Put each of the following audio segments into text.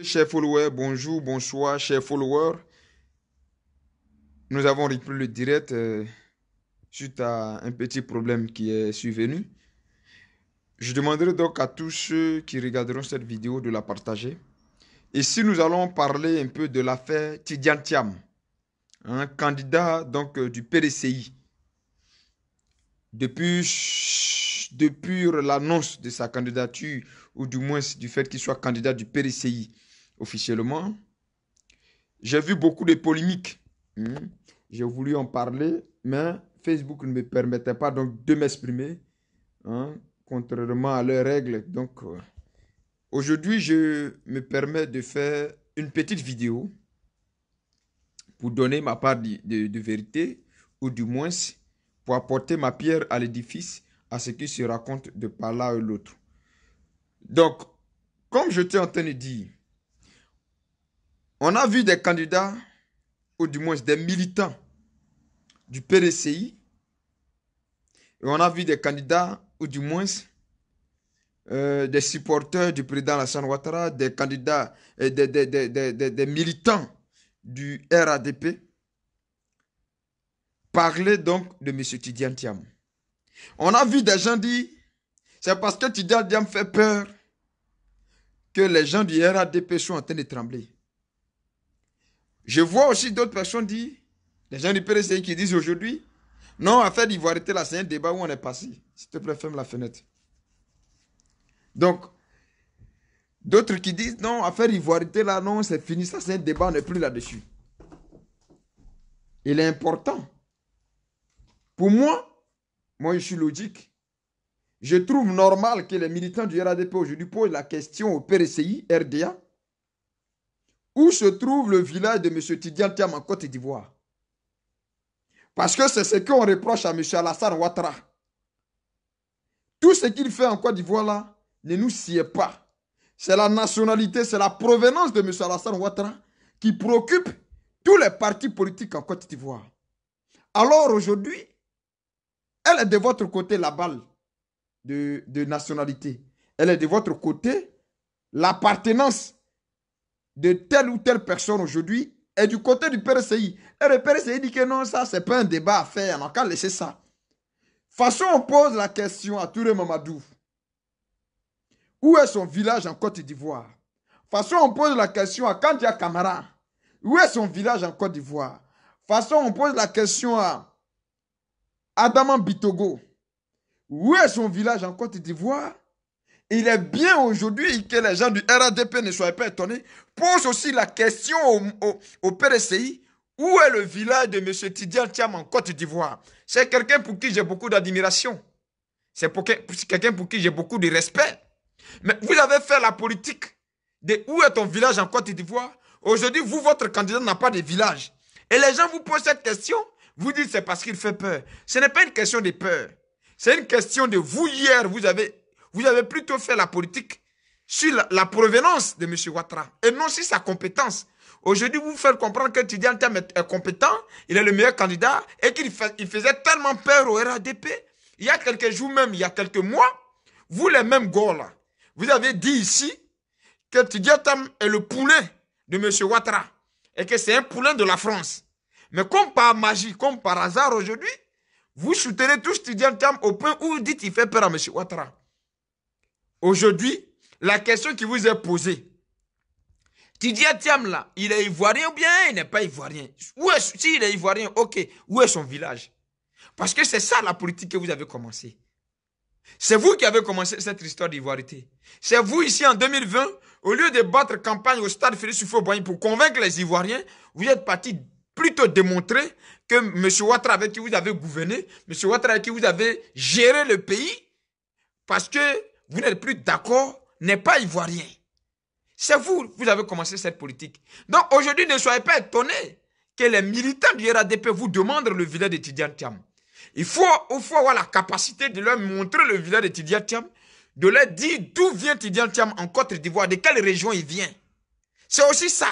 Chers followers, bonjour, bonsoir, chers followers. Nous avons repris le direct suite à un petit problème qui est survenu. Je demanderai donc à tous ceux qui regarderont cette vidéo de la partager. Ici, nous allons parler un peu de l'affaire Tidiane Thiam, un candidat donc du PDCI. Depuis l'annonce de sa candidature, ou du moins du fait qu'il soit candidat du PDCI officiellement, j'ai vu beaucoup de polémiques. J'ai voulu en parler, mais Facebook ne me permettait pas donc de m'exprimer, contrairement à leurs règles. Donc, aujourd'hui, je me permets de faire une petite vidéo pour donner ma part de vérité, ou du moins pour apporter ma pierre à l'édifice à ce qui se raconte de par là ou l'autre. Donc, comme je t'ai en train de dire, on a vu des candidats, ou du moins des militants du PDCI, et on a vu des candidats, ou du moins des supporters du président Alassane Ouattara, des candidats, des militants du RADP, parler donc de M. Tidiane Thiam. On a vu des gens dire, c'est parce que Tidiane Thiam fait peur que les gens du RADP sont en train de trembler. Je vois aussi d'autres personnes dire, les gens du PDCI qui disent aujourd'hui, non, affaire d'ivoirité, là, c'est un débat où on est passé. S'il te plaît, ferme la fenêtre. Donc, d'autres qui disent, non, affaire ivoirité, là, non, c'est fini, ça, c'est un débat, on n'est plus là-dessus. Il est important. Pour moi, je suis logique. Je trouve normal que les militants du RADP aujourd'hui posent la question au PDCI, RDA, où se trouve le village de M. Tidiane Thiam en Côte d'Ivoire. Parce que c'est ce qu'on reproche à M. Alassane Ouattara. Tout ce qu'il fait en Côte d'Ivoire là ne nous sied pas. C'est la nationalité, c'est la provenance de M. Alassane Ouattara qui préoccupe tous les partis politiques en Côte d'Ivoire. Alors aujourd'hui, elle est de votre côté la balle de nationalité. Elle est de votre côté l'appartenance de telle ou telle personne aujourd'hui est du côté du PDCI. Et le PDCI dit que non, ça, c'est pas un débat à faire. On n'a qu'à laisser ça. De toute façon, on pose la question à Touré Mamadou. Où est son village en Côte d'Ivoire? De toute façon, on pose la question à Kandia Camara. Où est son village en Côte d'Ivoire? De toute façon, on pose la question à Adaman Bitogo. Où est son village en Côte d'Ivoire? Il est bien aujourd'hui que les gens du RADP ne soient pas étonnés. Pose aussi la question au PDCI. Où est le village de M. Tidiane Thiam en Côte d'Ivoire? C'est quelqu'un pour qui j'ai beaucoup d'admiration. C'est quelqu'un pour qui j'ai beaucoup de respect. Mais vous avez fait la politique de où est ton village en Côte d'Ivoire. Aujourd'hui, vous, votre candidat n'a pas de village. Et les gens vous posent cette question. Vous dites c'est parce qu'il fait peur. Ce n'est pas une question de peur. C'est une question de vous hier, vous avez plutôt fait la politique sur la provenance de M. Ouattara et non sur sa compétence. Aujourd'hui, vous faites comprendre que Tidiane Thiam est compétent, il est le meilleur candidat et qu'il faisait tellement peur au RADP. Il y a quelques jours même, il y a quelques mois, vous les mêmes gars là, vous avez dit ici que Tidiane Thiam est le poulain de M. Ouattara et que c'est un poulain de la France. Mais comme par magie, comme par hasard aujourd'hui, vous soutenez tous Tidiane Thiam au point où vous dites qu'il fait peur à M. Ouattara. Aujourd'hui, la question qui vous est posée, Tidiane Thiam là, il est ivoirien ou bien il n'est pas ivoirien? S'il est ivoirien, ok, où est son village? Parce que c'est ça la politique que vous avez commencé. C'est vous qui avez commencé cette histoire d'ivoirité. C'est vous ici en 2020, au lieu de battre campagne au stade Félix Houphouët-Boigny pour convaincre les Ivoiriens, vous êtes parti plutôt démontrer que M. Ouattara avec qui vous avez gouverné, M. Ouattara avec qui vous avez géré le pays, parce que vous n'êtes plus d'accord, n'est pas ivoirien. C'est vous, vous avez commencé cette politique. Donc aujourd'hui, ne soyez pas étonnés que les militants du RADP vous demandent le village de Tidiane Thiam. Il faut avoir la capacité de leur montrer le village de Tidiane Thiam, de leur dire d'où vient Tidiane Thiam en Côte d'Ivoire, de quelle région il vient. C'est aussi ça.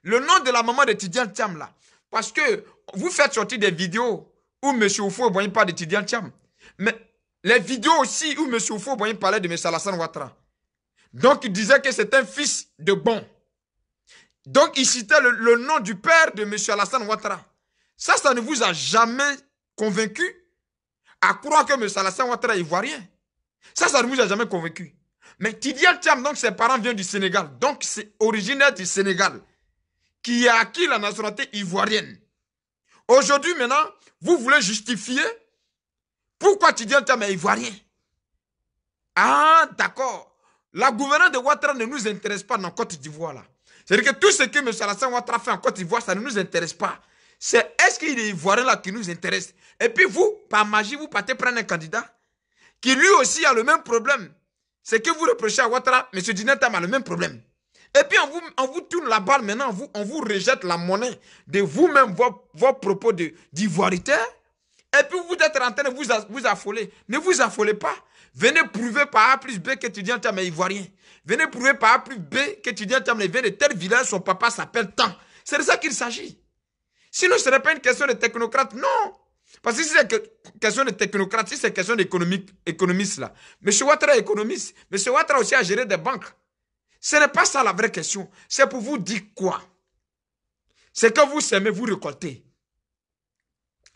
Le nom de la maman de Tidiane Thiam là. Parce que vous faites sortir des vidéos où M. Houphouët-Boigny parle de Tidiane Thiam. Mais les vidéos aussi où M. Houphouët-Boigny parlait de M. Alassane Ouattara. Donc il disait que c'est un fils de bon. Donc, il citait le nom du père de M. Alassane Ouattara. Ça ne vous a jamais convaincu à croire que M. Alassane Ouattara est ivoirien. Ça ne vous a jamais convaincu. Mais Tidiane Thiam, donc ses parents viennent du Sénégal. Donc, c'est originaire du Sénégal qui a acquis la nationalité ivoirienne. Aujourd'hui, maintenant, vous voulez justifier pourquoi Tidiane Thiam est ivoirien. Ah, d'accord. La gouvernance de Ouattara ne nous intéresse pas dans Côte d'Ivoire, là. C'est-à-dire que tout ce que M. Alassane Ouattara fait en Côte d'Ivoire, ça ne nous intéresse pas. C'est est-ce qu'il est ivoirien là qui nous intéresse. Et puis vous, par magie, vous partez prendre un candidat qui lui aussi a le même problème. C'est que vous reprochez à Ouattara, M. Tidiane Thiam a le même problème. Et puis on vous tourne la balle maintenant, on vous rejette la monnaie de vous-même, vos propos d'ivoirité. Et puis vous êtes en train de vous affoler. Ne vous affolez pas. Venez prouver par A plus B que Tidiane Thiam est ivoirien. Venez prouver par A plus B que Tidiane Thiam vient de tel village, son papa s'appelle tant. C'est de ça qu'il s'agit. Sinon, ce n'est pas une question de technocrate, non. Parce que si c'est une question de technocrate, si c'est une question d'économiste, là. M. Ouattara est économiste. M. Ouattara aussi a géré des banques. Ce n'est pas ça la vraie question. C'est pour vous dire quoi? C'est que vous semez, vous récoltez.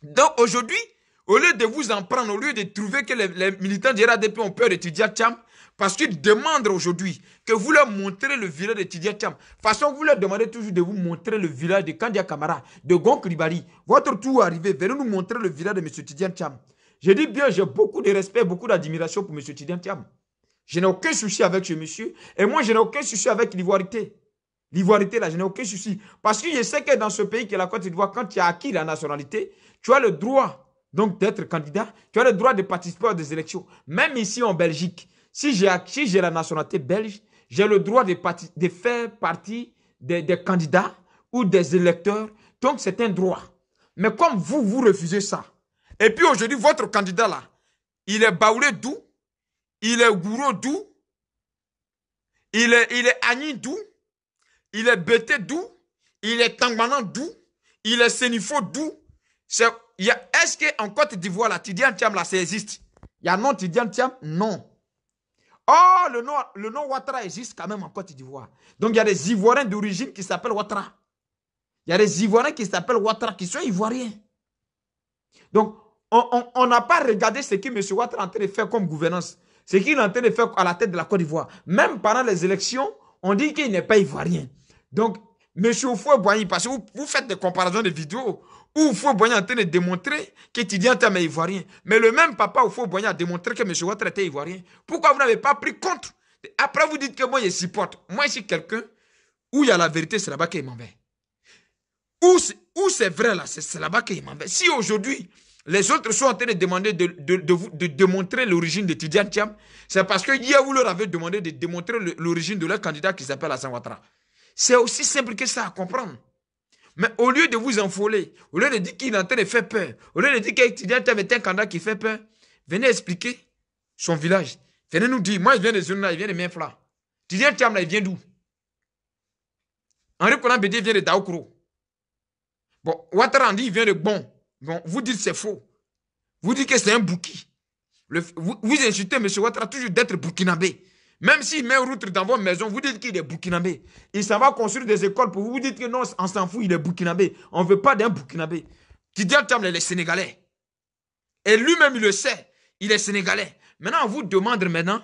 Donc aujourd'hui, au lieu de vous en prendre, au lieu de trouver que les militants du RADP ont peur de Tidiane Thiam, parce qu'ils demandent aujourd'hui que vous leur montrez le village de Tidiane Thiam. De toute façon, vous leur demandez toujours de vous montrer le village de Kandia Kamara, de Gonk Ribari. Votre tour arrivé, venez nous montrer le village de M. Tidiane Thiam. Je dis bien, j'ai beaucoup de respect, beaucoup d'admiration pour M. Tidiane Thiam. Je n'ai aucun souci avec ce monsieur. Et moi, je n'ai aucun souci avec l'ivoirité. L'ivoirité, là, je n'ai aucun souci. Parce que je sais que dans ce pays qui est la Côte d'Ivoire, quand tu as acquis la nationalité, tu as le droit donc d'être candidat, tu as le droit de participer à des élections. Même ici en Belgique, si j'ai la nationalité belge, j'ai le droit de faire partie des candidats ou des électeurs. Donc c'est un droit. Mais comme vous refusez ça, et puis aujourd'hui, votre candidat là, il est Baoulé d'où, il est Gouro d'où, il est Agni d'où, il est Bété d'où, il est Tangmanan d'où, il est Sénifo d'où. Est-ce qu'en Côte d'Ivoire, la Tidiane Thiam, là, ça existe? Il y a non Tidiane Thiam? Non. Oh, le nom Ouattara existe quand même en Côte d'Ivoire. Donc, il y a des Ivoiriens d'origine qui s'appellent Ouattara. Il y a des Ivoiriens qui s'appellent Ouattara, qui sont Ivoiriens. Donc, on n'a pas regardé ce que M. Ouattara est en train de faire comme gouvernance. Ce qu'il est en train de faire à la tête de la Côte d'Ivoire. Même pendant les élections, on dit qu'il n'est pas Ivoirien. Donc, M. Houphouët-Boigny, parce que vous faites des comparaisons de vidéos où Houphouët-Boigny est en train de démontrer que Tidiane Thiam est ivoirien. Mais le même papa Houphouët-Boigny a démontré que M. Ouattara était ivoirien. Pourquoi vous n'avez pas pris compte? Après, vous dites que moi, je supporte. Moi, je suis quelqu'un où il y a la vérité, c'est là-bas qu'il m'en va. Où c'est vrai, là, c'est là-bas qu'il m'en va. Si aujourd'hui, les autres sont en train de demander de démontrer l'origine de Tidiane Thiam, c'est parce que hier, vous leur avez demandé de démontrer l'origine de leur candidat qui s'appelle Alassane Ouattara. C'est aussi simple que ça à comprendre. Mais au lieu de vous enfoler, au lieu de dire qu'il est en train de faire peur, au lieu de dire que Tidiane Thiam est un candidat qui fait peur, venez expliquer son village. Venez nous dire, moi je viens de Zuna, il vient de Menfla. Tidiane Thiam là, il vient d'où? Henri Konan Bédié vient de Daoukro. Bon, Ouattara dit il vient de Bon. Bon, vous dites c'est faux. Vous dites que c'est un bouki. Vous insultez M. Ouattara toujours d'être burkinabé. Même s'il met route dans votre maison, vous dites qu'il est burkinabé. Il s'en va construire des écoles pour vous. Vous dites que non, on s'en fout, il est burkinabé. On ne veut pas d'un burkinabé. Tidiane Thiam, il est sénégalais. Et lui-même, il le sait. Il est sénégalais. Maintenant, on vous demande maintenant.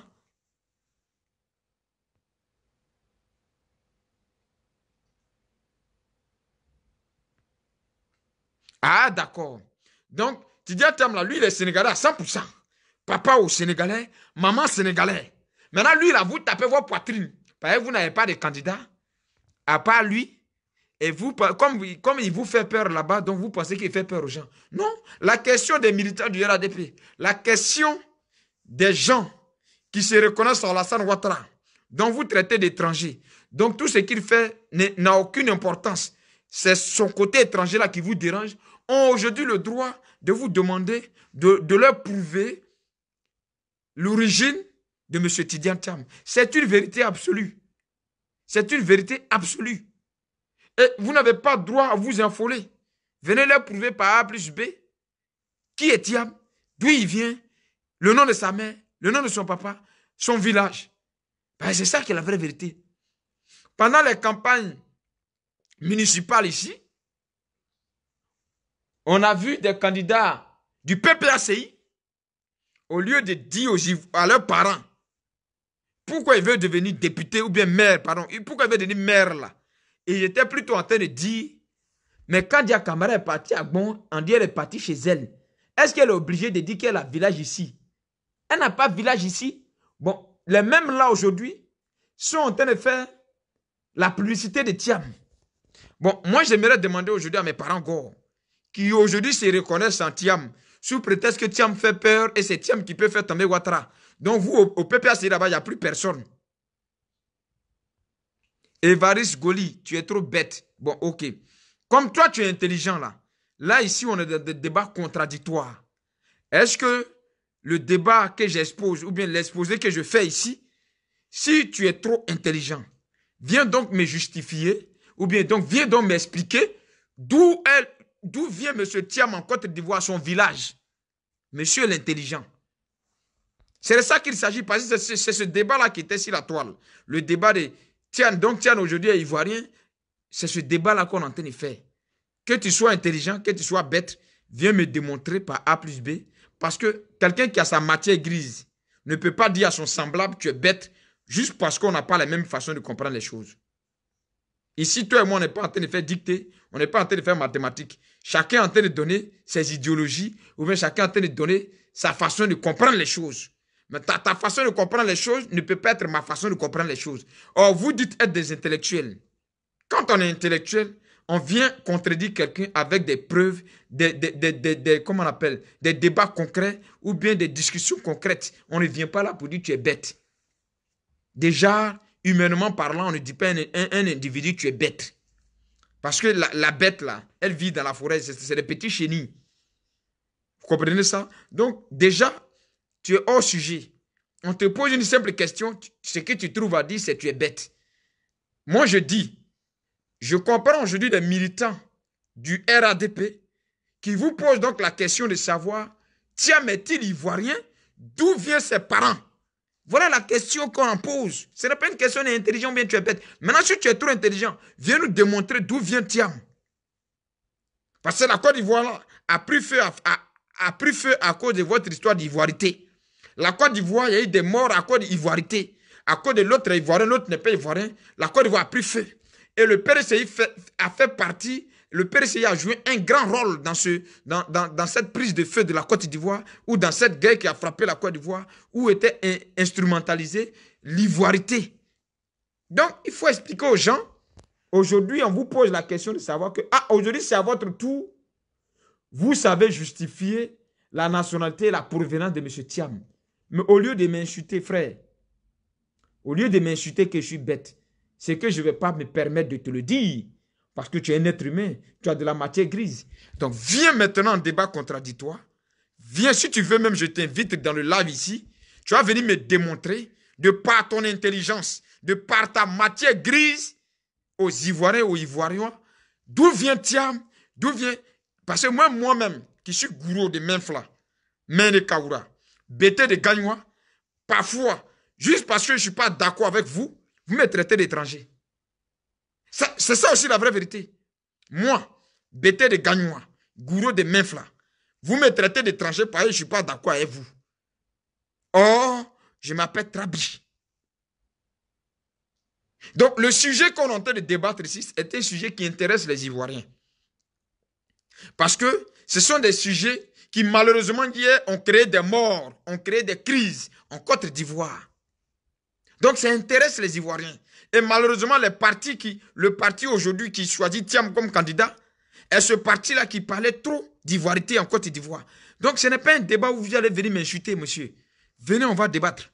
Ah, d'accord. Donc, Tidiane Thiam, là, lui, il est sénégalais à 100%. Papa au sénégalais, maman sénégalais. Maintenant, lui, là, vous tapez vos poitrines. Parce que vous n'avez pas de candidat, à part lui. Et vous, comme il vous fait peur là-bas, donc vous pensez qu'il fait peur aux gens. Non. La question des militants du RADP, la question des gens qui se reconnaissent sur Alassane Ouattara, dont vous traitez d'étrangers. Donc tout ce qu'il fait n'a aucune importance. C'est son côté étranger là qui vous dérange. Ont aujourd'hui le droit de vous demander de leur prouver l'origine de M. Tidiane Thiam. C'est une vérité absolue. C'est une vérité absolue. Et vous n'avez pas droit à vous affoler. Venez leur prouver par A plus B qui est Thiam, d'où il vient, le nom de sa mère, le nom de son papa, son village. Ben, c'est ça qui est la vraie vérité. Pendant les campagnes municipales ici. On a vu des candidats du PPACI, au lieu de dire à leurs parents pourquoi ils veulent devenir député ou bien maire, pardon, pourquoi ils veulent devenir maire là. Et j'étais plutôt en train de dire, mais quand Dia Camara est partie à Gbon, on dit qu'elle est partie chez elle. Est-ce qu'elle est obligée de dire qu'elle a village ici? Elle n'a pas village ici. Bon, les mêmes là aujourd'hui sont en train de faire la publicité de Thiam. Bon, moi j'aimerais demander aujourd'hui à mes parents Gore, qui aujourd'hui se reconnaissent en Thiam, sous prétexte que Thiam fait peur et c'est Thiam qui peut faire tomber Ouattara. Donc vous, au PPAC là-bas, il n'y a plus personne. Évariste Goli, tu es trop bête. Bon, ok. Comme toi, tu es intelligent là. Là, ici, on est dans des débats contradictoires. Est-ce que le débat que j'expose ou bien l'exposé que je fais ici, si tu es trop intelligent, viens donc me justifier ou bien donc viens donc m'expliquer d'où vient M. Thiam en Côte d'Ivoire, son village. Monsieur l'intelligent. C'est de ça qu'il s'agit, parce que c'est ce débat-là qui était sur la toile. Le débat de Tian, donc Tian aujourd'hui est ivoirien, c'est ce débat-là qu'on est en train de faire. Que tu sois intelligent, que tu sois bête, viens me démontrer par A plus B, parce que quelqu'un qui a sa matière grise ne peut pas dire à son semblable tu es bête, juste parce qu'on n'a pas la même façon de comprendre les choses. Ici, toi et moi, on n'est pas en train de faire dicter, on n'est pas en train de faire mathématiques. Chacun est en train de donner ses idéologies, ou bien chacun est en train de donner sa façon de comprendre les choses. Mais ta façon de comprendre les choses ne peut pas être ma façon de comprendre les choses. Or, vous dites être des intellectuels. Quand on est intellectuel, on vient contredire quelqu'un avec des preuves, comment on appelle, des débats concrets ou bien des discussions concrètes. On ne vient pas là pour dire tu es bête. Déjà, humainement parlant, on ne dit pas un individu tu es bête. Parce que la bête là, elle vit dans la forêt, c'est des petits chenilles. Vous comprenez ça? Donc, déjà, tu es hors sujet. On te pose une simple question. Ce que tu trouves à dire, c'est tu es bête. Moi, je dis, je comprends aujourd'hui des militants du RADP qui vous posent donc la question de savoir, Thiam est-il ivoirien? D'où viennent ses parents? Voilà la question qu'on en pose. Ce n'est pas une question d'intelligence, bien tu es bête. Maintenant, si tu es trop intelligent, viens nous démontrer d'où vient Thiam. Parce que la Côte d'Ivoire là, a pris feu à cause de votre histoire d'ivoirité. La Côte d'Ivoire, il y a eu des morts à cause d'ivoirité. À cause de l'autre ivoirien, l'autre n'est pas ivoirien. La Côte d'Ivoire a pris feu. Et le PRCI a fait partie, le PRCI a joué un grand rôle dans cette prise de feu de la Côte d'Ivoire, ou dans cette guerre qui a frappé la Côte d'Ivoire, où était instrumentalisée l'ivoirité. Donc, il faut expliquer aux gens, aujourd'hui, on vous pose la question de savoir que, aujourd'hui, c'est à votre tour, vous savez justifier la nationalité et la provenance de M. Thiam. Mais au lieu de m'insulter, frère, au lieu de m'insulter que je suis bête, c'est que je ne vais pas me permettre de te le dire. Parce que tu es un être humain, tu as de la matière grise. Donc viens maintenant en débat contradictoire. Viens, si tu veux même, je t'invite dans le live ici. Tu vas venir me démontrer, de par ton intelligence, de par ta matière grise, aux Ivoiriens, aux Ivoiriens, d'où vient Thiam, d'où vient... Parce que moi-même, qui suis gourou de Menfla, Mene Kaoura, Bété de Gagnois, parfois, juste parce que je ne suis pas d'accord avec vous, vous me traitez d'étranger. C'est ça aussi la vraie vérité. Moi, Bété de Gagnois, gourou de Menfla, vous me traitez d'étranger parce que je ne suis pas d'accord avec vous. Or, je m'appelle Trabi. Donc, le sujet qu'on est en train de débattre ici est un sujet qui intéresse les Ivoiriens. Parce que ce sont des sujets qui, malheureusement, hier, ont créé des morts, ont créé des crises en Côte d'Ivoire. Donc, ça intéresse les Ivoiriens. Et malheureusement, le parti aujourd'hui qui choisit Thiam comme candidat, est ce parti-là qui parlait trop d'ivoirité en Côte d'Ivoire. Donc, ce n'est pas un débat où vous allez venir m'insulter, monsieur. Venez, on va débattre.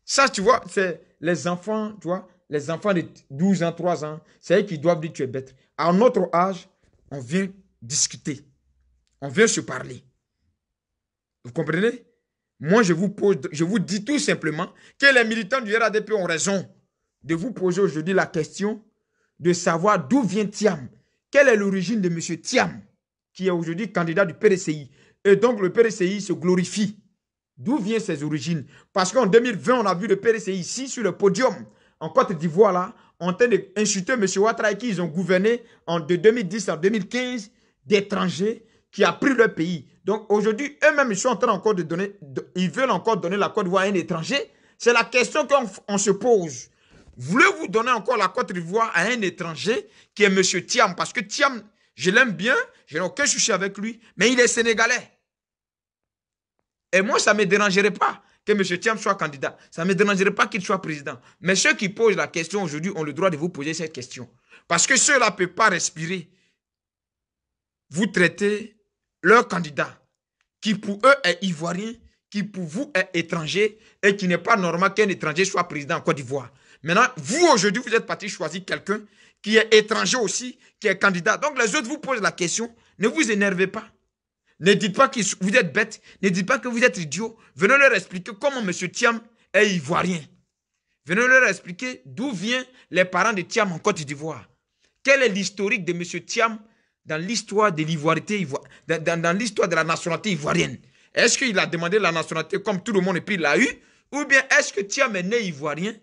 Ça, tu vois, c'est les enfants, tu vois, les enfants de 12 ans, 3 ans, c'est eux qui doivent dire tu es bête. À notre âge, on vient discuter. On vient se parler. Vous comprenez? Moi, je vous dis tout simplement que les militants du RADP ont raison de vous poser aujourd'hui la question de savoir d'où vient Thiam. Quelle est l'origine de M. Thiam, qui est aujourd'hui candidat du PRCI. Et donc, le PRCI se glorifie. D'où viennent ses origines? Parce qu'en 2020, on a vu le PRCI ici, sur le podium, en Côte d'Ivoire, là, en train d'insulter M. Ouattara et qui ils ont gouverné de 2010 à 2015 d'étrangers qui a pris leur pays. Donc aujourd'hui, eux-mêmes, ils sont en train encore de donner, ils veulent encore donner la Côte d'Ivoire à un étranger. C'est la question qu'on se pose. Voulez-vous donner encore la Côte d'Ivoire à un étranger qui est M. Thiam? Parce que Thiam, je l'aime bien, je n'ai aucun souci avec lui, mais il est sénégalais. Et moi, ça ne me dérangerait pas que M. Thiam soit candidat. Ça ne me dérangerait pas qu'il soit président. Mais ceux qui posent la question aujourd'hui ont le droit de vous poser cette question. Parce que ceux-là ne peuvent pas respirer. Vous traitez leur candidat, qui pour eux est ivoirien, qui pour vous est étranger, et qui n'est pas normal qu'un étranger soit président en Côte d'Ivoire. Maintenant, vous aujourd'hui, vous êtes parti choisir quelqu'un qui est étranger aussi, qui est candidat. Donc les autres vous posent la question, ne vous énervez pas. Ne dites pas que vous êtes bête, ne dites pas que vous êtes idiot. Venez leur expliquer comment M. Thiam est ivoirien. Venez leur expliquer d'où viennent les parents de Thiam en Côte d'Ivoire. Quel est l'historique de M. Thiam dans l'histoire de l'ivoirité, dans l'histoire de la nationalité ivoirienne? Est-ce qu'il a demandé la nationalité comme tout le monde et puis il l'a eu? Ou bien est-ce que Thiam est né ivoirien?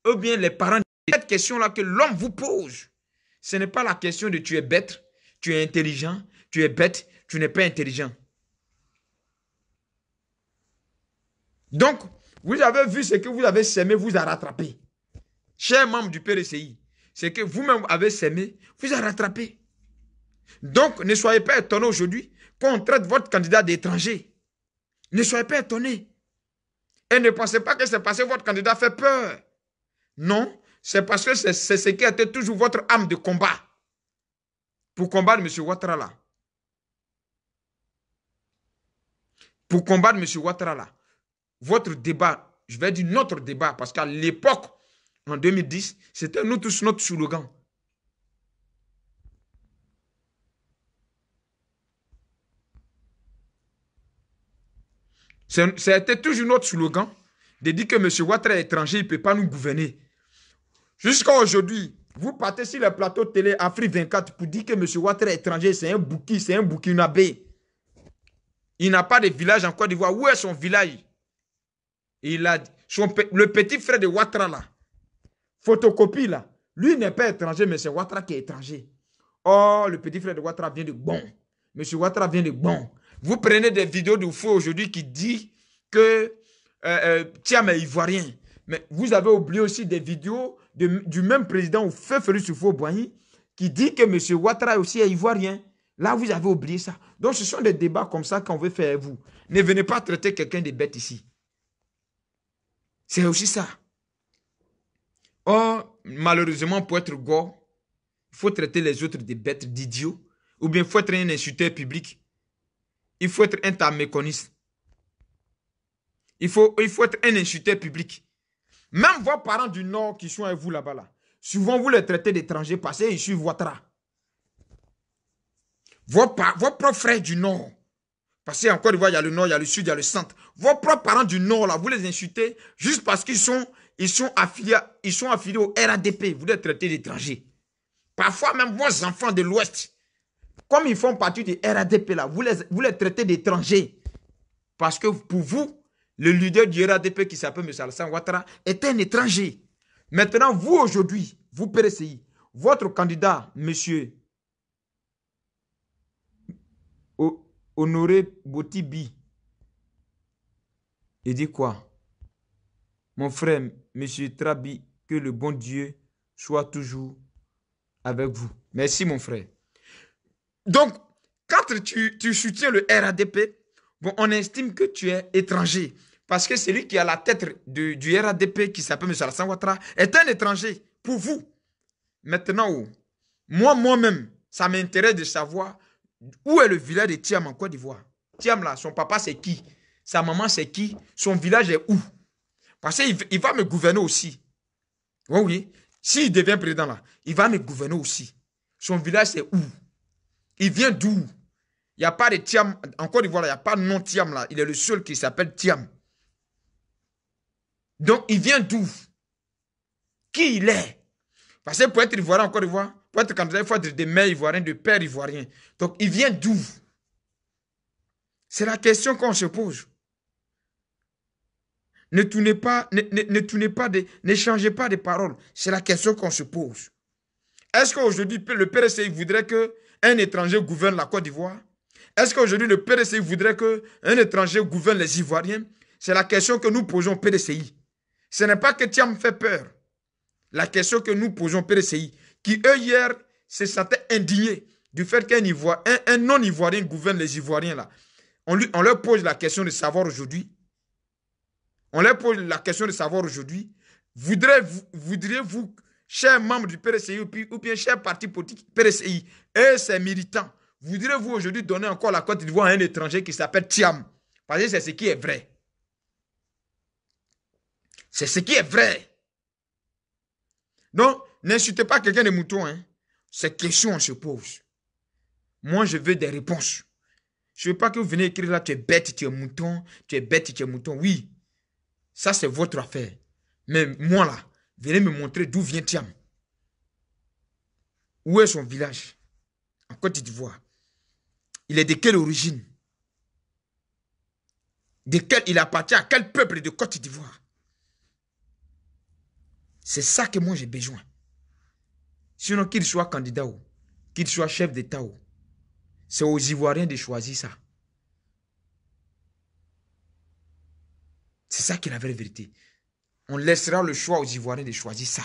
Ou bien les parents... Cette question-là que l'homme vous pose, ce n'est pas la question de tu es bête, tu es intelligent, tu es bête, tu n'es pas intelligent. Donc, vous avez vu ce que vous avez semé, vous a rattrapé. Chers membres du PRCI, ce que vous-même avez semé, vous a rattrapé. Donc, ne soyez pas étonnés aujourd'hui qu'on traite votre candidat d'étranger. Ne soyez pas étonnés. Et ne pensez pas que c'est parce que votre candidat fait peur. Non, c'est parce que c'est ce qui a été toujours votre âme de combat. Pour combattre M. Ouattara là. Pour combattre M. Ouattara là. Votre débat, je vais dire notre débat, parce qu'à l'époque, en 2010, c'était nous tous notre slogan. C'était toujours notre slogan de dire que M. Ouattara est étranger, il ne peut pas nous gouverner. Jusqu'à aujourd'hui, vous partez sur le plateau télé Afrique 24 pour dire que M. Ouattara est étranger, c'est un bouki, c'est un boukinabé. Il n'a pas de village en Côte d'Ivoire. Où est son village? Le petit frère de Ouattara là, photocopie là, lui n'est pas étranger, mais c'est Ouattara qui est étranger. Oh, le petit frère de Ouattara vient de Bon. M. Ouattara vient de Bon. Vous prenez des vidéos de fou aujourd'hui qui dit que Thiam est ivoirien. Mais vous avez oublié aussi des vidéos du même président au feu Félix Houphouët-Boigny qui dit que M. Ouattara aussi est ivoirien. Là, vous avez oublié ça. Donc, ce sont des débats comme ça qu'on veut faire avec vous. Ne venez pas traiter quelqu'un de bête ici. C'est aussi ça. Or, malheureusement, pour être gore, il faut traiter les autres de bêtes, d'idiots. Ou bien il faut être un insulteur public. Il faut être un taméconiste. Il faut être un insulteur public. Même vos parents du Nord qui sont avec vous là-bas, là, souvent vous les traitez d'étrangers parce qu'ils suivent Ouattara. Vos propres frères du Nord, parce qu'en Côte d'Ivoire, il y a le Nord, il y a le Sud, il y a le Centre. Vos propres parents du Nord, là, vous les insultez juste parce qu'ils sont affiliés au RADP. Vous les traitez d'étrangers. Parfois, même vos enfants de l'Ouest, comme ils font partie du RADP, là, vous les traitez d'étrangers. Parce que pour vous, le leader du RADP qui s'appelle M. Alassane Ouattara est un étranger. Maintenant, vous aujourd'hui, vous PRCI, votre candidat, M. Honoré Botibi, il dit quoi? Mon frère, M. Trabi, que le bon Dieu soit toujours avec vous. Merci, mon frère. Donc, quand tu soutiens le RADP, bon, on estime que tu es étranger. Parce que celui qui a la tête du RADP, qui s'appelle M. Alassane Ouattara, est un étranger pour vous. Maintenant, moi-même, ça m'intéresse de savoir où est le village de Thiam en Côte d'Ivoire. Thiam, là, son papa, c'est qui? Sa maman, c'est qui? Son village est où? Parce qu'il va me gouverner aussi. Oui, oui. S'il devient président, là, il va me gouverner aussi. Son village, c'est où? Il vient d'où? Il n'y a pas de Thiam. En Côte d'Ivoire, il n'y a pas de nom Thiam, là. Il est le seul qui s'appelle Thiam. Donc, il vient d'où? Qui il est? Parce que pour être ivoirien en Côte d'Ivoire, pour être candidat, il faut être de mère ivoirienne, de père ivoirien. Donc, il vient d'où? C'est la question qu'on se pose. Ne tournez pas, ne tournez pas, n'échangez pas des paroles. C'est la question qu'on se pose. Est-ce qu'aujourd'hui, le PRCI voudrait qu'un étranger gouverne la Côte d'Ivoire? Est-ce qu'aujourd'hui, le PRCI voudrait qu'un étranger gouverne les Ivoiriens? C'est la question que nous posons au PRCI. Ce n'est pas que Thiam fait peur. La question que nous posons au PRCI, qui eux hier se sentaient indignés du fait qu'un un non-Ivoirien gouverne les Ivoiriens là. On leur pose la question de savoir aujourd'hui. On leur pose la question de savoir aujourd'hui. Voudriez-vous, chers membres du PRCI ou bien chers partis politiques PRCI et ses militants, voudriez-vous aujourd'hui donner encore la Côte d'Ivoire à un étranger qui s'appelle Thiam? Parce que c'est ce qui est vrai. C'est ce qui est vrai. Donc, n'insultez pas quelqu'un de mouton. Hein. Ces questions, on se pose. Moi, je veux des réponses. Je ne veux pas que vous venez écrire là, tu es bête, tu es mouton, tu es bête, tu es mouton. Oui, ça c'est votre affaire. Mais moi là, venez me montrer d'où vient Thiam. Où est son village? En Côte d'Ivoire. Il est de quelle origine? Il appartient à quel peuple de Côte d'Ivoire? C'est ça que moi j'ai besoin. Sinon, qu'il soit candidat ou qu'il soit chef d'État ou, c'est aux Ivoiriens de choisir ça. C'est ça qui est la vraie vérité. On laissera le choix aux Ivoiriens de choisir ça.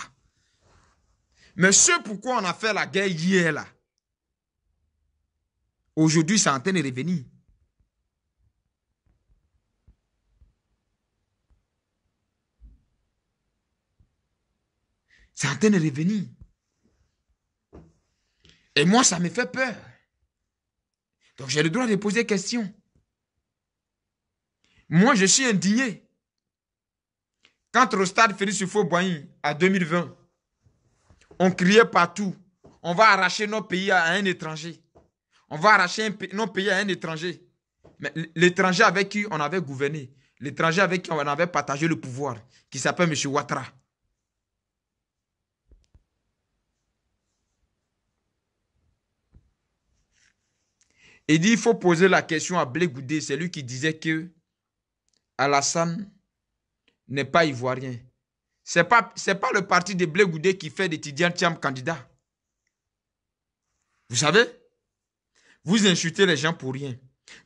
Mais ce pourquoi on a fait la guerre hier là, aujourd'hui c'est en train de revenir. C'est en train de revenir. Et moi, ça me fait peur. Donc, j'ai le droit de poser des questions. Moi, je suis indigné. Quand au stade Félix Houphouët-Boigny, en 2020, on criait partout, on va arracher nos pays à un étranger. On va arracher nos pays à un étranger. Mais l'étranger avec qui on avait gouverné, l'étranger avec qui on avait partagé le pouvoir, qui s'appelle M. Ouattara. Il dit, il faut poser la question à Blé Goudé, c'est lui qui disait que Alassane n'est pas ivoirien. Ce n'est pas le parti de Blé Goudé qui fait d'étudiants Thiam candidats. Vous savez, vous insultez les gens pour rien.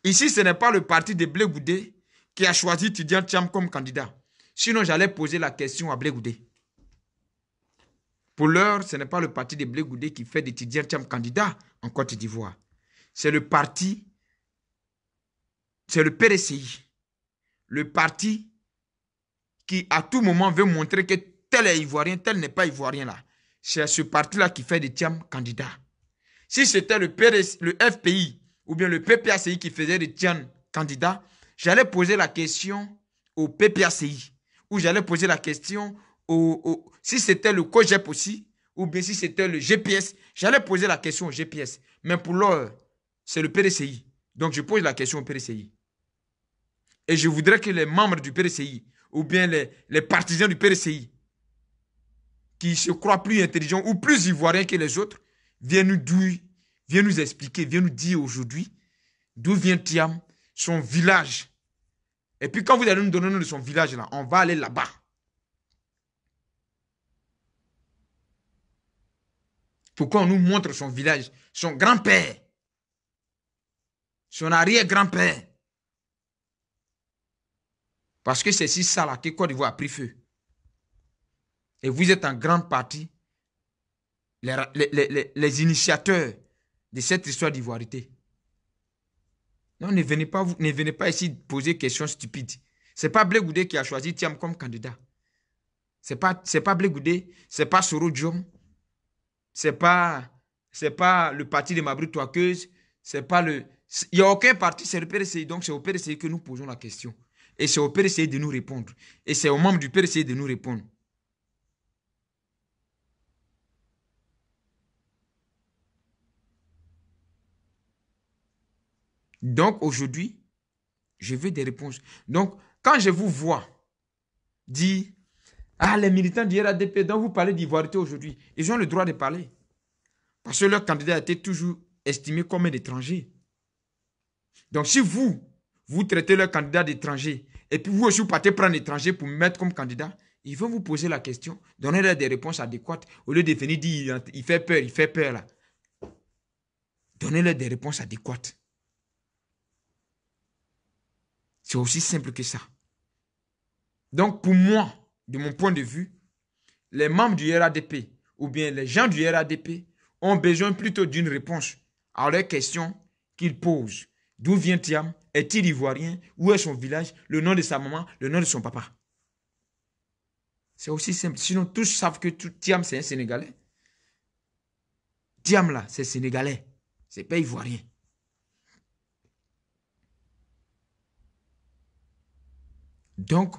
Ici, ce n'est pas le parti de Blé Goudé qui a choisi étudiant Thiam comme candidat. Sinon, j'allais poser la question à Blé Goudé. Pour l'heure, ce n'est pas le parti de Blé Goudé qui fait d'étudiants Thiam candidats en Côte d'Ivoire. C'est le parti, c'est le PRCI. Le parti qui à tout moment veut montrer que tel est ivoirien, tel n'est pas ivoirien là. C'est ce parti-là qui fait des Thiam candidats. Si c'était le FPI ou bien le PPACI qui faisait des Thiam candidats, j'allais poser la question au PPACI ou j'allais poser la question si c'était le COGEP aussi ou bien si c'était le GPS, j'allais poser la question au GPS. Mais pour l'heure, c'est le PRCI. Donc, je pose la question au PRCI. Et je voudrais que les membres du PRCI ou bien les partisans du PRCI qui se croient plus intelligents ou plus ivoiriens que les autres viennent nous expliquer, viennent nous dire aujourd'hui d'où vient Thiam, son village. Et puis, quand vous allez nous donner le nom de son village, là, on va aller là-bas. Pourquoi on nous montre son village, son grand-père, son arrière-grand-père? Parce que c'est si ça là que Côte d'Ivoire a pris feu. Et vous êtes en grande partie les initiateurs de cette histoire d'ivoirité. Non, ne venez pas ici poser des questions stupides. Ce n'est pas Blé Goudé qui a choisi Thiam comme candidat. Ce n'est pas Blé Goudé, ce n'est pas Soro Diom, ce n'est pas le parti de Mabri Touakeuse, c'est pas le... Il n'y a aucun parti, c'est le PRCI. Donc c'est au PRCI que nous posons la question. Et c'est au PRCI de nous répondre. Et c'est aux membres du PRCI de nous répondre. Donc aujourd'hui, je veux des réponses. Donc quand je vous vois dire, ah les militants du RADP dont vous parlez d'ivoirité aujourd'hui, ils ont le droit de parler. Parce que leur candidat a été toujours estimé comme un étranger. Donc si vous traitez leur candidat d'étranger et puis vous aussi vous partez prendre un étranger pour me mettre comme candidat, ils vont vous poser la question, donner des réponses adéquates, au lieu de venir dire, il fait peur là. Donnez-leur des réponses adéquates. C'est aussi simple que ça. Donc pour moi, de mon point de vue, les membres du RADP ou bien les gens du RADP ont besoin plutôt d'une réponse à leurs questions qu'ils posent. D'où vient Thiam? Est-il ivoirien? Où est son village? Le nom de sa maman? Le nom de son papa? C'est aussi simple. Sinon, tous savent que Thiam, c'est un Sénégalais. Thiam, là, c'est Sénégalais. C'est pas ivoirien. Donc,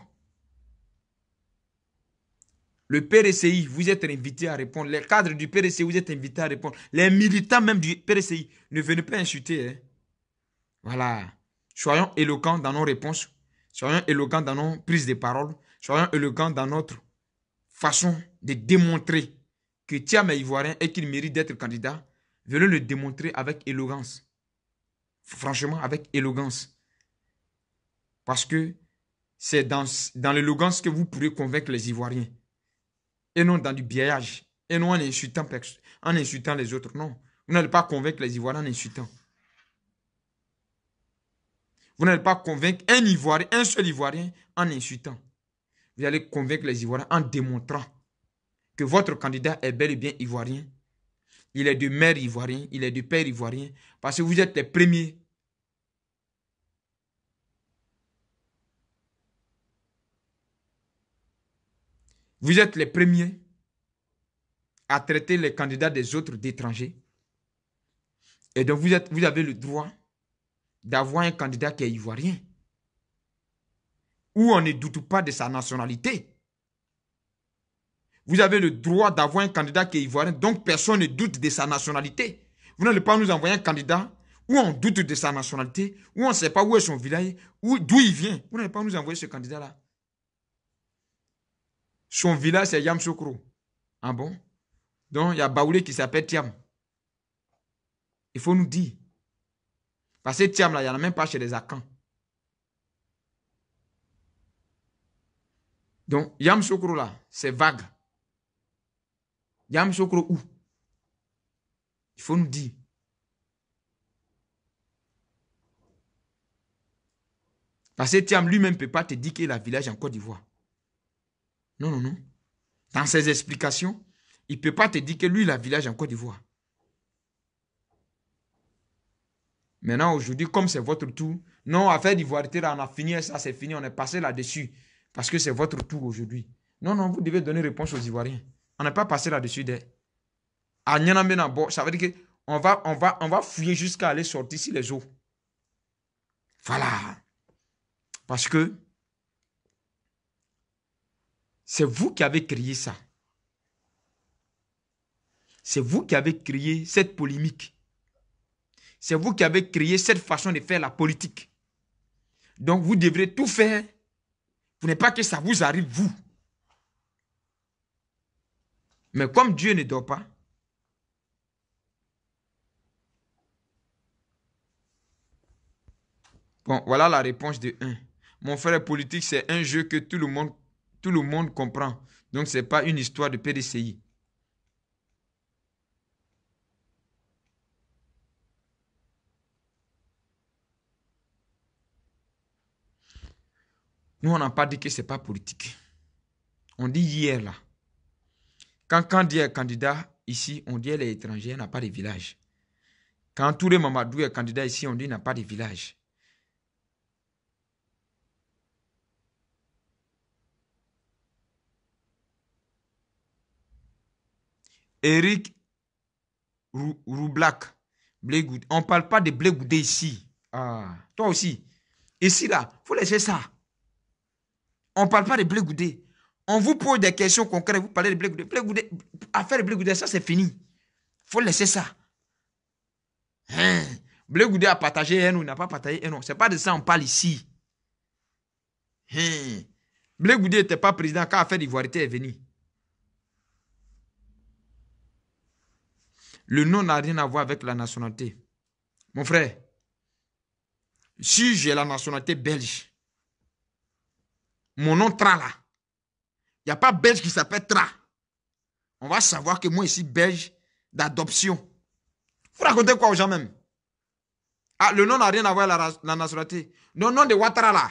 le PRCI, vous êtes invités à répondre. Les cadres du PRCI, vous êtes invités à répondre. Les militants même du PRCI, ne venez pas insulter. Hein. Voilà. Soyons éloquents dans nos réponses. Soyons éloquents dans nos prises de parole. Soyons éloquents dans notre façon de démontrer que Thiam est ivoirien et qu'il mérite d'être candidat. Venez le démontrer avec élégance. Franchement, avec élégance. Parce que c'est dans l'élégance que vous pourrez convaincre les Ivoiriens. Et non dans du biaisage. Et non en insultant les autres. Non. Vous n'allez pas convaincre les Ivoiriens en insultant. Vous n'allez pas convaincre un Ivoirien, un seul Ivoirien en insultant. Vous allez convaincre les Ivoiriens en démontrant que votre candidat est bel et bien ivoirien. Il est de mère ivoirien, il est de père ivoirien. Parce que vous êtes les premiers. Vous êtes les premiers à traiter les candidats des autres d'étrangers. Et donc vous avez le droit d'avoir un candidat qui est ivoirien. Où on ne doute pas de sa nationalité. Vous avez le droit d'avoir un candidat qui est ivoirien, donc personne ne doute de sa nationalité. Vous n'allez pas nous envoyer un candidat où on doute de sa nationalité, où on ne sait pas où est son village, d'où il vient. Vous n'allez pas nous envoyer ce candidat-là. Son village, c'est Yamsoukro. Ah bon? Donc, il y a Baoulé qui s'appelle Thiam. Il faut nous dire. Parce que Thiam, là, il n'y en a même pas chez les Akans. Donc, Yamsoukro, là, c'est vague. Yamsoukro où? Il faut nous dire. Parce que Thiam lui-même ne peut pas te dire qu'il a un village en Côte d'Ivoire. Non, non, non. Dans ses explications, il ne peut pas te dire que lui, il a un village en Côte d'Ivoire. Maintenant, aujourd'hui, comme c'est votre tour, non, affaire d'ivoirité, on a fini ça, c'est fini, on est passé là-dessus. Parce que c'est votre tour aujourd'hui. Non, non, vous devez donner réponse aux Ivoiriens. On n'est pas passé là-dessus. Ça veut dire qu'on va fouiller jusqu'à aller sortir sur les eaux. Voilà. Parce que c'est vous qui avez créé ça. C'est vous qui avez créé cette polémique. C'est vous qui avez créé cette façon de faire la politique. Donc vous devrez tout faire pour ne pas que ça vous arrive, vous. Mais comme Dieu ne dort pas, bon, voilà la réponse de 1. Mon frère politique, c'est un jeu que tout le monde comprend. Donc, ce n'est pas une histoire de PDCI. Nous, on n'a pas dit que ce n'est pas politique. On dit hier, là. Quand dit un candidat ici, on dit les étrangers, n'a pas de village. Quand Touré Mamadou est candidat ici, on dit n'a pas de village. Eric Roublak, Blégoudé. On ne parle pas de Blégoudé ici. Ah, toi aussi. Ici, là, il faut laisser ça. On ne parle pas de Blégoudé. On vous pose des questions concrètes, vous parlez de Blégoudé. Blégoudé, affaire de Blégoudé, ça c'est fini. Il faut laisser ça. Hein? Blégoudé a partagé un ou n'a pas partagé un. Ce n'est pas de ça qu'on parle ici. Hein? Blégoudé n'était pas président quand l'affaire d'ivoirité est venue. Le nom n'a rien à voir avec la nationalité. Mon frère, si j'ai la nationalité belge, mon nom Tra là. Il n'y a pas belge qui s'appelle Tra. On va savoir que moi ici, belge d'adoption. Vous racontez quoi aux gens même? Ah, le nom n'a rien à voir avec la nationalité. Le nom de Ouattara là.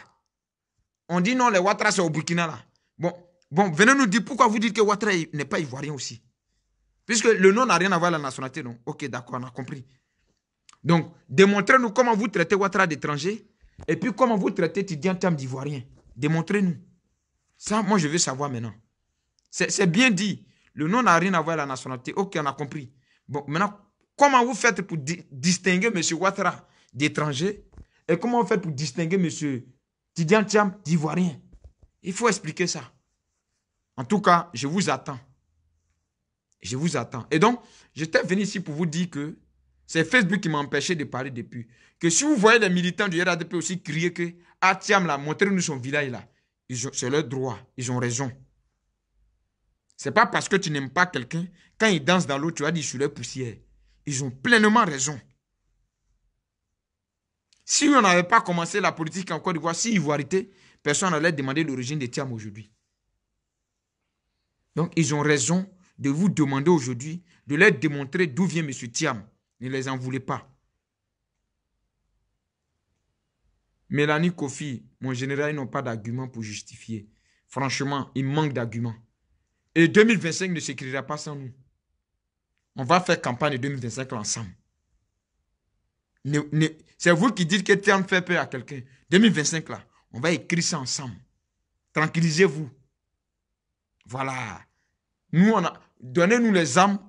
On dit non, les Ouattara c'est au Burkina là. Bon, venez nous dire pourquoi vous dites que Ouattara n'est pas ivoirien aussi. Puisque le nom n'a rien à voir avec la nationalité, non? Ok, d'accord, on a compris. Donc, démontrez-nous comment vous traitez Ouattara d'étranger et puis comment vous traitez Tidiane Thiam d'ivoirien. Démontrez-nous. Ça, moi, je veux savoir maintenant. C'est bien dit. Le nom n'a rien à voir avec la nationalité. Ok, on a compris. Bon, maintenant, comment vous faites pour distinguer M. Ouattara d'étranger et comment vous faites pour distinguer M. Tidiane Thiam d'ivoirien? Il faut expliquer ça. En tout cas, je vous attends. Je vous attends. Et donc, j'étais venu ici pour vous dire que c'est Facebook qui m'a empêché de parler depuis. Que si vous voyez les militants du RADP aussi crier que Thiam là, montrez-nous son village là. C'est leur droit. Ils ont raison. C'est pas parce que tu n'aimes pas quelqu'un, quand il danse dans l'eau, tu vas dire sur leur poussière. Ils ont pleinement raison. Si on n'avait pas commencé la politique en Côte d'Ivoire, si ivoirité, personne n'allait demander l'origine de Thiam aujourd'hui. Donc, ils ont raison de vous demander aujourd'hui de leur démontrer d'où vient M. Thiam. Ne les en voulez pas. Mélanie Kofi, mon général, ils n'ont pas d'argument pour justifier. Franchement, il manque d'arguments. Et 2025 ne s'écrira pas sans nous. On va faire campagne de 2025 ensemble. C'est vous qui dites que Thiam fait peur à quelqu'un. 2025 là, on va écrire ça ensemble. Tranquillisez-vous. Voilà. Nous, donnez-nous les armes.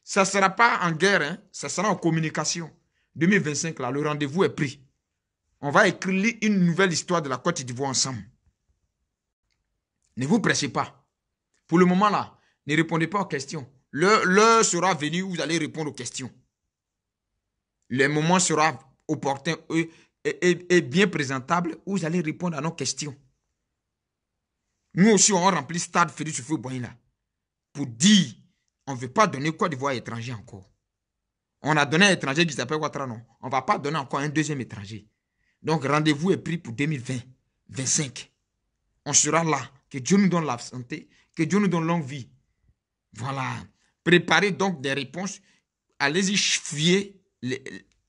Ça ne sera pas en guerre, hein, ça sera en communication. 2025 là, le rendez-vous est pris. On va écrire une nouvelle histoire de la Côte d'Ivoire ensemble. Ne vous pressez pas. Pour le moment là, ne répondez pas aux questions. L'heure sera venue où vous allez répondre aux questions. Le moment sera opportun et bien présentable où vous allez répondre à nos questions. Nous aussi, on remplit stade Félix Houphouët-Boigny là pour dire on ne veut pas donner Côte d'Ivoire à étranger encore. On a donné un étranger qui s'appelle Ouattara, non. On ne va pas donner encore un deuxième étranger. Donc, rendez-vous est pris pour 2020-2025. On sera là. Que Dieu nous donne la santé. Que Dieu nous donne longue vie. Voilà. Préparez donc des réponses. Allez-y fouiller.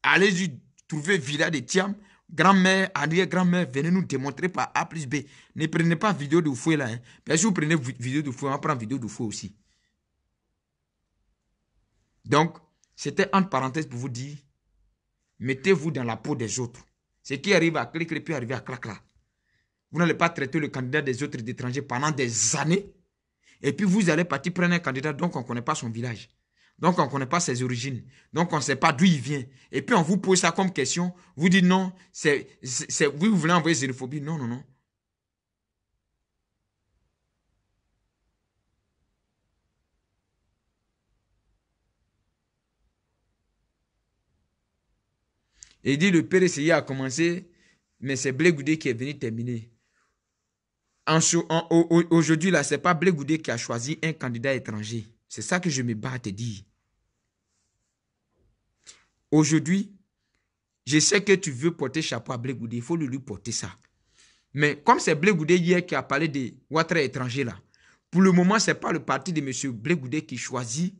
Allez-y trouver village de Thiam. Grand-mère, arrière-grand-mère, venez nous démontrer par A plus B. Ne prenez pas vidéo de fouet là. Hein. Parce que si vous prenez vidéo de fouet, on va prendre vidéo de fouet aussi. Donc, c'était entre parenthèses pour vous dire, mettez-vous dans la peau des autres. Ce qui arrive à clic, peut arriver à clac là. Vous n'allez pas traiter le candidat des autres étrangers pendant des années. Et puis vous allez partir prendre un candidat dont on ne connaît pas son village. Donc on ne connaît pas ses origines. Donc on ne sait pas d'où il vient. Et puis on vous pose ça comme question. Vous dites non, vous voulez envoyer xénophobie. Non, non, non. Et il dit le PRCI a commencé, mais c'est Blé Goudé qui est venu terminer. Aujourd'hui, là, ce n'est pas Blé Goudé qui a choisi un candidat étranger. C'est ça que je me bats à te dire. Aujourd'hui, je sais que tu veux porter chapeau à Blé Goudé. Il faut lui porter ça. Mais comme c'est Blé Goudé hier qui a parlé de Ouattara étranger, là, pour le moment, ce n'est pas le parti de M. Blé Goudé qui choisit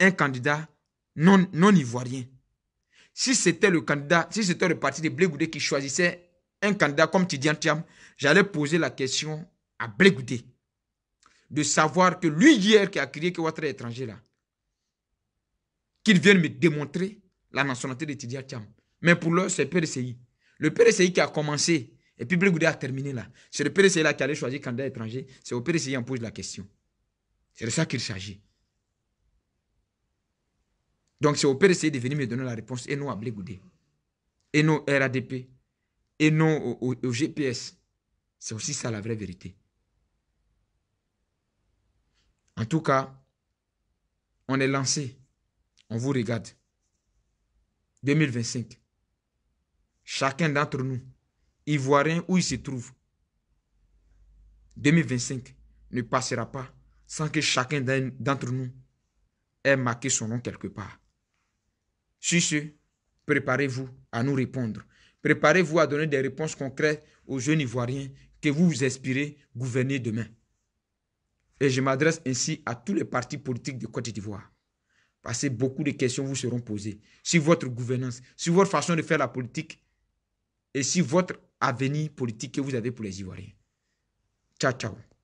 un candidat non ivoirien. Si c'était le parti de Blé Goudé qui choisissait un candidat comme Tidiane Thiam, j'allais poser la question à Blé Goudé de savoir que lui hier qui a crié que Ouattara est étranger là, qu'il vienne me démontrer la nationalité de Tidiane Thiam. Mais pour l'heure, c'est le PRCI. Le PRCI qui a commencé et puis Blé Goudé a terminé là. C'est le PRCI là qui allait choisir candidat étranger. C'est au PRCI qui en pose la question. C'est de ça qu'il s'agit. Donc c'est au PRCI de venir me donner la réponse et non à Blé Goudé. Et non au RADP. Et non au GPS. C'est aussi ça la vraie vérité. En tout cas, on est lancé. On vous regarde. 2025. Chacun d'entre nous, Ivoirien où il se trouve, 2025 ne passera pas sans que chacun d'entre nous ait marqué son nom quelque part. Sur ce, préparez-vous à nous répondre. Préparez-vous à donner des réponses concrètes aux jeunes Ivoiriens que vous vous inspirez gouverner demain. Et je m'adresse ainsi à tous les partis politiques de Côte d'Ivoire. Parce que beaucoup de questions vous seront posées sur votre gouvernance, sur votre façon de faire la politique et sur votre avenir politique que vous avez pour les Ivoiriens. Ciao, ciao.